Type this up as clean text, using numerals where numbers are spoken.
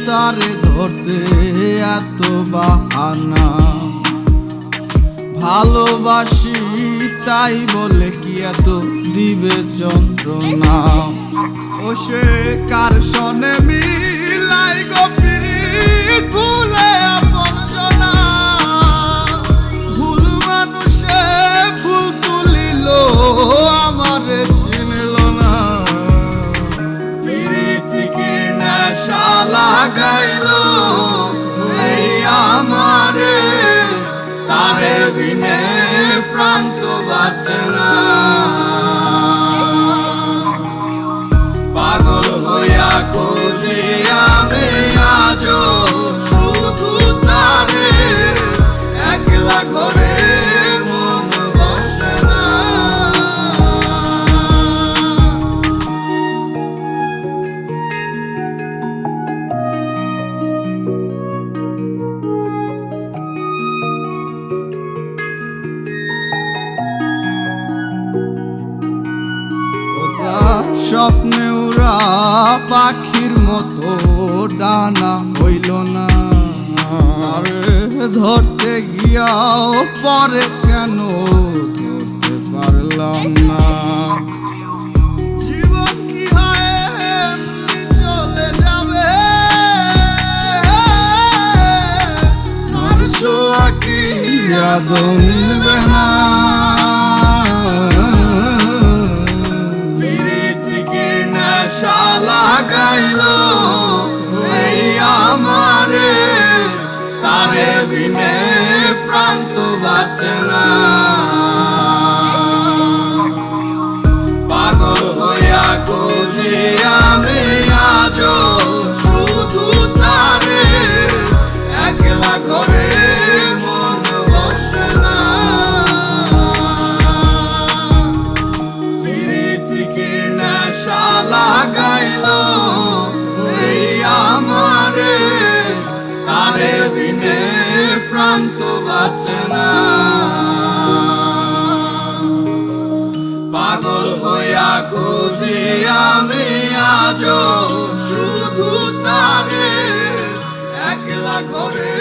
তারে ধরতে এত বাহানা, ভালোবাসি তাই বলে কি এত দিবে যন্ত্রণা। ও সে কার সনে মিলাই গো পিরিত ভুলে আপন জনা, ভুল মানুষে ফুল তুলিল আমারে চিনল না। পিরিতিকে নেশা লাগাইলো এই আমারে, তারে বিনে প্রাণ তো বাঁচে না। পাগল হইয়া খুঁজি আমি আজো শুধু তারে, একলা ঘরে মন বসে না। স্বপ্নে উড়া পাখির মতো ডানা হইল না, আরে ধরতে গিয়াও পরে কেন ধরতে পারলাম না। জীবন কি হয় এমনি চলে যাবে, তার ছোঁয়া কি আদৌ মিলবে না। নেশা লাগাইলো এই আমারে, তারে বিনে প্রাণ তো বাঁচে না। পাগল হইয়া খুঁজি আমি আজো শুধু তারে, একলা ঘরে মন বসে না। পিরিতিকে নেশা লাগাইলো এই আমারে, তারে বিনে প্রাণ তো বাঁচে না। পাগল হইয়া খুঁজি আমি আজো শুধু তারে, একলা ঘরে